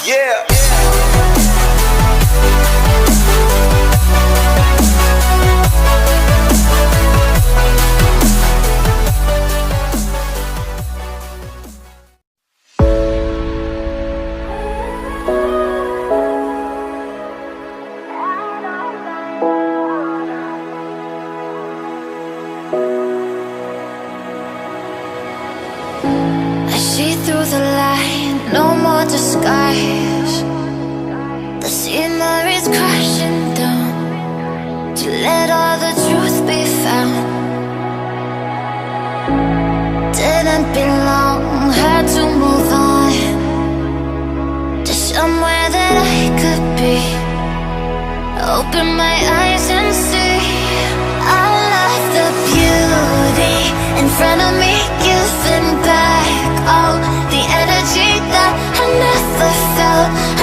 Yeah. I see through the light, no more disguise. The scenery's crashing down to let all the truth be found. Didn't belong, had to move on to somewhere that I could be. Open my eyes and see all of the beauty in front of me, giving back all the energy that I never felt.